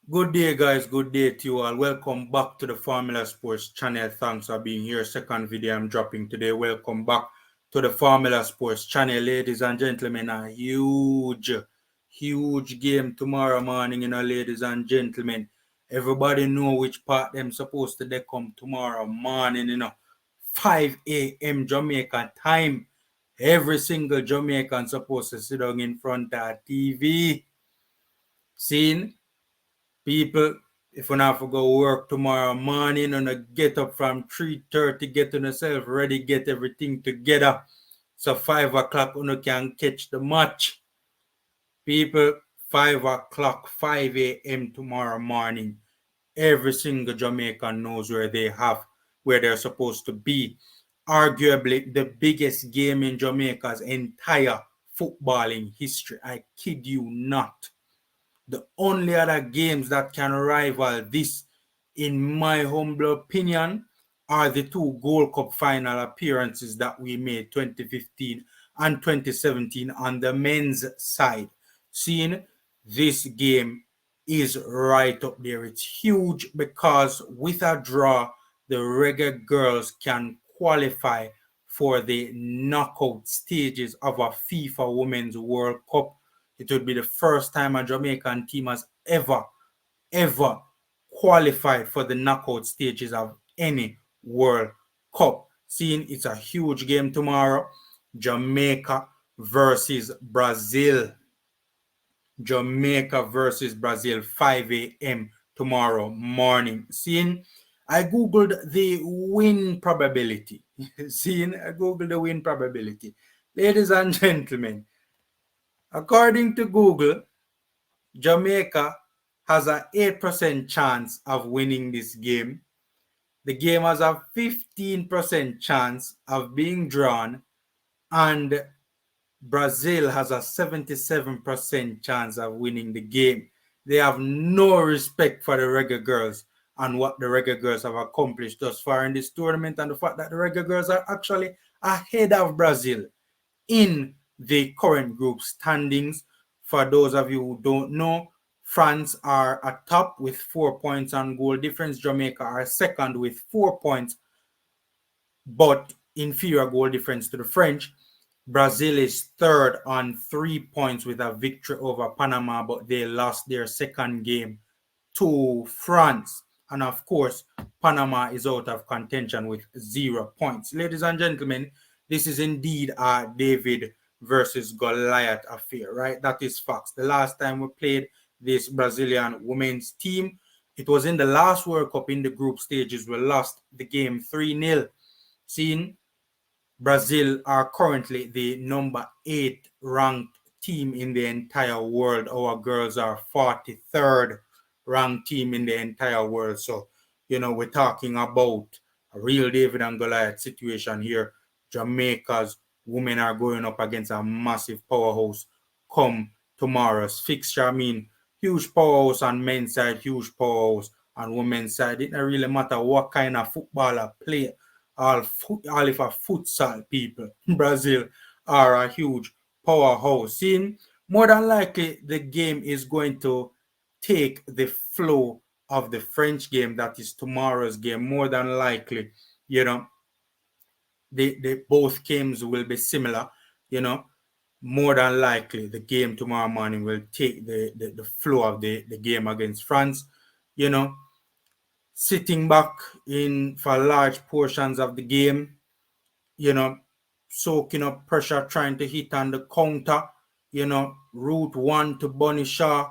Good day, guys. Good day to you all. Welcome back to the Formula Sports channel. Thanks for being here. Second video I'm dropping today. Welcome back to the Formula Sports channel, ladies and gentlemen. A huge game tomorrow morning, ladies and gentlemen. Everybody know which part them supposed to they come tomorrow morning, 5 a.m. Jamaica time. Every single Jamaican supposed to sit down in front of TV. Seeing people, if you have to go work tomorrow morning and get up from 3:30, get yourself ready, get everything together. So 5 o'clock you can catch the match. People, 5 o'clock, 5 a.m. tomorrow morning. Every single Jamaican knows where they're supposed to be. Arguably the biggest game in Jamaica's entire footballing history. I kid you not. The only other games that can rival this, in my humble opinion, are the two Gold Cup final appearances that we made 2015 and 2017 on the men's side. Seeing this game is right up there. It's huge because with a draw, the Reggae Girls can qualify for the knockout stages of a FIFA Women's World Cup. It would be the first time a Jamaican team has ever qualified for the knockout stages of any World Cup. Seeing it's a huge game tomorrow. Jamaica versus Brazil. Jamaica versus Brazil, 5 a.m. tomorrow morning. Seeing, I googled the win probability. I googled the win probability. Ladies and gentlemen, according to Google, Jamaica has an 8% chance of winning this game. The game has a 15% chance of being drawn, and Brazil has a 77% chance of winning the game. They have no respect for the Reggae Girls and what the Reggae Girls have accomplished thus far in this tournament, and the fact that the Reggae Girls are actually ahead of Brazil in the current group standings. For those of you who don't know, France are atop with 4 points on goal difference. Jamaica are second with 4 points, but inferior goal difference to the French. Brazil is third on 3 points with a victory over Panama, but they lost their second game to France. And of course, Panama is out of contention with 0 points. Ladies and gentlemen, this is indeed a David versus Goliath affair, right? That is facts. The last time we played this Brazilian women's team, it was in the last World Cup in the group stages. We lost the game 3-0. Seeing Brazil are currently the number 8 ranked team in the entire world. Our girls are 43rd ranked team in the entire world. So, we're talking about a real David and Goliath situation here. Jamaica's women are going up against a massive powerhouse come tomorrow's fixture. I mean, huge powerhouse on men's side, huge powerhouse on women's side. It doesn't really matter what kind of footballer play. All if a futsal people, Brazil are a huge powerhouse. In more than likely, the game is going to take the flow of the French game that is tomorrow's game. More than likely, the both games will be similar. More than likely, the game tomorrow morning will take the flow of the game against France. Sitting back in for large portions of the game, soaking up pressure, trying to hit on the counter, route one to Bunny Shaw,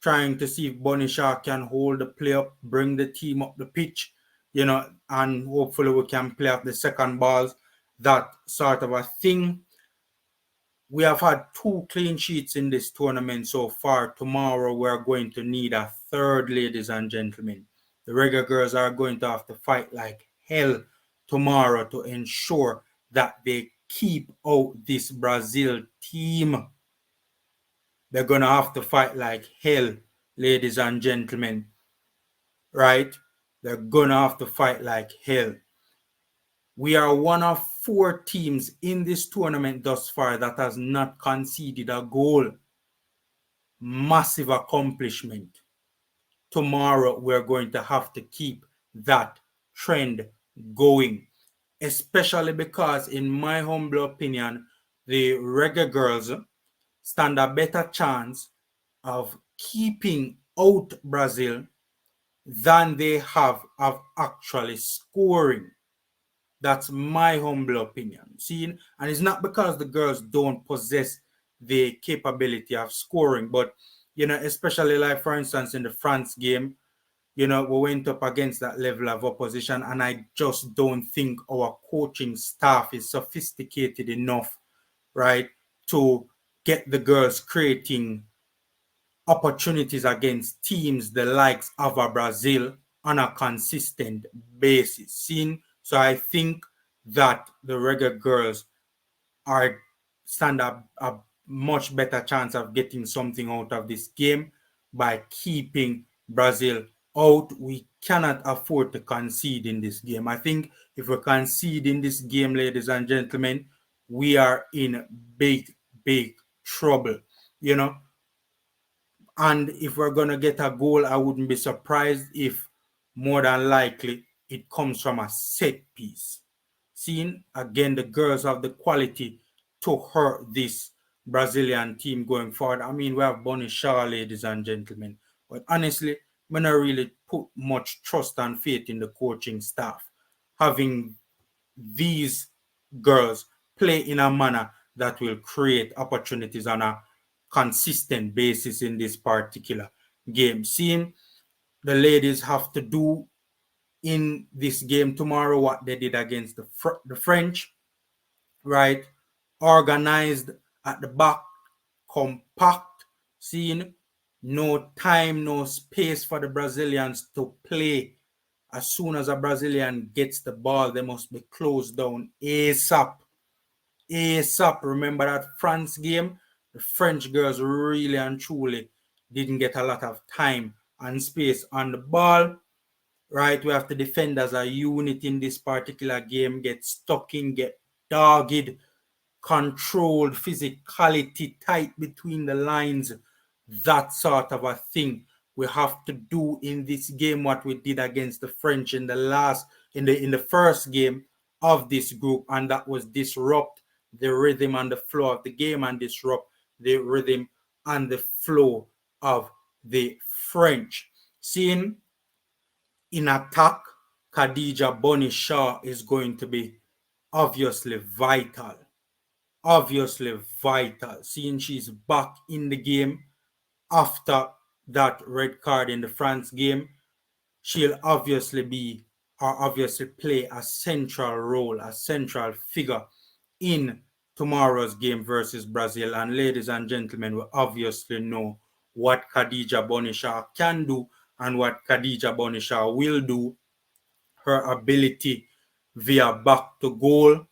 trying to see if Bunny Shaw can hold the play up, bring the team up the pitch, and hopefully we can play off the second balls, that sort of a thing. We have had 2 clean sheets in this tournament so far. Tomorrow we're going to need a third, ladies and gentlemen. The Reggae Girls are going to have to fight like hell tomorrow to ensure that they keep out this Brazil team. They're going to have to fight like hell, ladies and gentlemen. Right? They're going to have to fight like hell. We are one of 4 teams in this tournament thus far that has not conceded a goal. Massive accomplishment. tomorrow we're going to have to keep that trend going, especially because, in my humble opinion, the Reggae Girlz stand a better chance of keeping out Brazil than they have of actually scoring. That's my humble opinion. See, and it's not because the girls don't possess the capability of scoring, but especially like for instance in the France game, we went up against that level of opposition, and I just don't think our coaching staff is sophisticated enough, right, to get the girls creating opportunities against teams the likes of a Brazil on a consistent basis. So I think that the Reggae Girls are stand up a much better chance of getting something out of this game by keeping Brazil out. We cannot afford to concede in this game. I think if we concede in this game, ladies and gentlemen, we are in big, big trouble. You know, and if we're going to get a goal, I wouldn't be surprised if more than likely it comes from a set piece. Seeing again, the girls have the quality to hurt this Brazilian team going forward. I mean, we have Bonnie Shaw, ladies and gentlemen. But honestly, I'm not really put much trust and faith in the coaching staff. Having these girls play in a manner that will create opportunities on a consistent basis in this particular game. Seeing the ladies have to do in this game tomorrow what they did against the French, right? Organized at the back, compact, seeing no time, no space for the Brazilians to play. As soon as a Brazilian gets the ball, they must be closed down ASAP. ASAP. Remember that France game? The French girls really and truly didn't get a lot of time and space on the ball. Right? We have to defend as a unit in this particular game, get stuck in, get dogged, controlled, physicality tight between the lines, that sort of a thing. We have to do in this game what we did against the French in the first game of this group, and that was disrupt the rhythm and the flow of the game and disrupt the rhythm and the flow of the French. Seeing in attack, Khadija Bonnie Shaw is going to be obviously vital. Obviously vital. Seeing she's back in the game after that red card in the France game, she'll obviously play a central role, a central figure in tomorrow's game versus Brazil. And ladies and gentlemen, we obviously know what Khadija Bonisha can do and what Khadija Bonisha will do. Her ability via back to goal,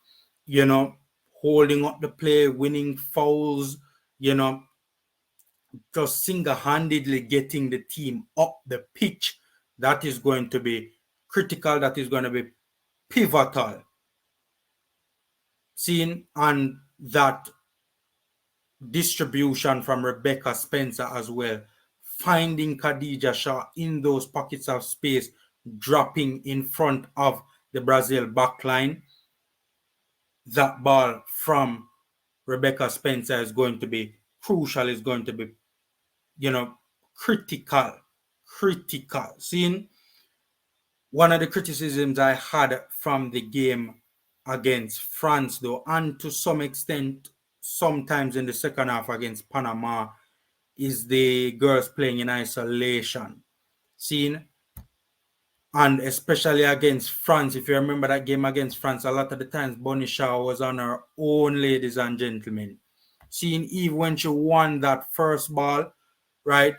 holding up the play, winning fouls, you know, just single-handedly getting the team up the pitch. That is going to be critical. That is going to be pivotal. Seeing and that distribution from Rebecca Spencer as well. Finding Khadija Shaw in those pockets of space, dropping in front of the Brazil backline. That ball from Rebecca Spencer is going to be crucial, is going to be, critical. Critical. Seeing one of the criticisms I had from the game against France, though, and to some extent, sometimes in the second half against Panama, is the girls playing in isolation. Seeing, and especially against France, if you remember that game against France, a lot of the times Bonnie Shaw was on her own, ladies and gentlemen. Seeing even when she won that first ball, right,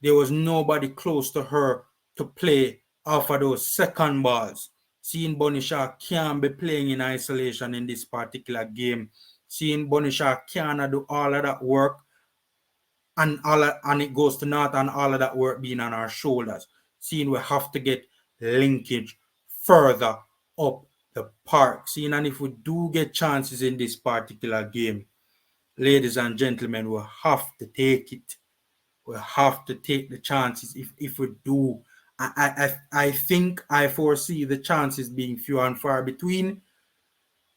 there was nobody close to her to play off of those second balls. Seeing Bonnie Shaw can't be playing in isolation in this particular game. Seeing Bonnie Shaw can't do all of that work, and it goes to naught, and all of that work being on our shoulders. Seeing we have to get linkage further up the park. Seeing, and if we do get chances in this particular game, ladies and gentlemen, we have to take it. We have to take the chances. If we do, I think I foresee the chances being few and far between.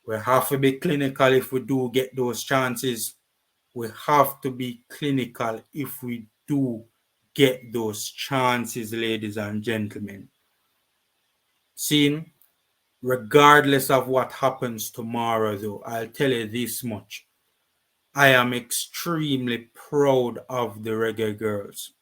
We have to be clinical if we do get those chances. We have to be clinical if we do get those chances, ladies and gentlemen. Seeing, regardless of what happens tomorrow, though, I'll tell you this much. I am extremely proud of the Reggae Girlz.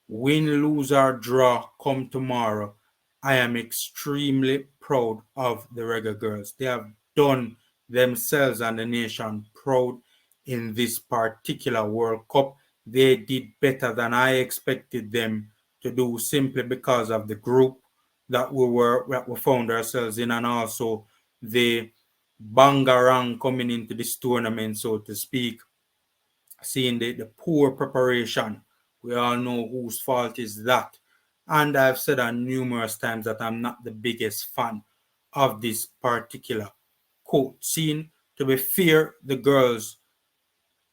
Win, lose, or draw come tomorrow, I am extremely proud of the Reggae Girlz. They have done themselves and the nation proud in this particular World Cup. They did better than I expected them to do, simply because of the group that we found ourselves in, and also the bangarang coming into this tournament, so to speak. Seeing the poor preparation, we all know whose fault is that. And I've said on numerous times that I'm not the biggest fan of this particular coach. Seeing, to be fair,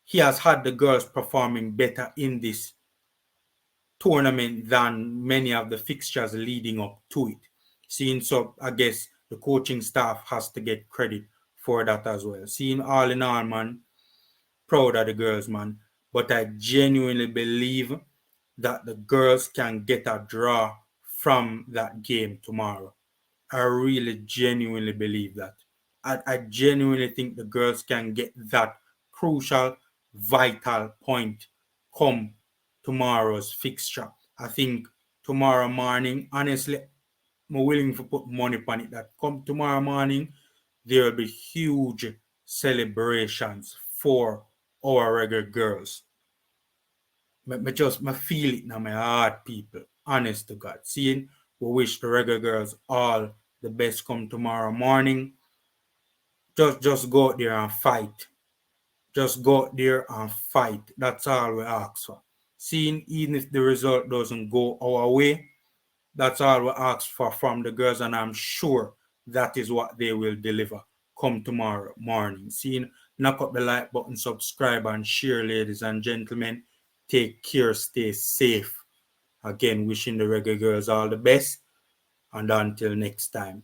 he has had the girls performing better in this tournament than many of the fixtures leading up to it. Seeing, so I guess the coaching staff has to get credit for that as well. Seeing, all in all, man, proud of the girls, man. But I genuinely believe that the girls can get a draw from that game tomorrow. I really genuinely believe that. I genuinely think the girls can get that crucial, vital point come tomorrow's fixture. I think tomorrow morning, honestly, I'm willing to put money on it that come tomorrow morning, there will be huge celebrations for our Reggae Girlz. I feel it in my heart, people. Honest to God. Seeing, we wish the Reggae Girlz all the best come tomorrow morning. Just go out there and fight. Just go out there and fight. That's all we ask for. Seeing, even if the result doesn't go our way, that's all we ask for from the girls, and I'm sure that is what they will deliver come tomorrow morning. Seeing, knock up the like button, subscribe, and share, ladies and gentlemen. Take care, stay safe. Again, wishing the Reggae Girlz all the best, and until next time.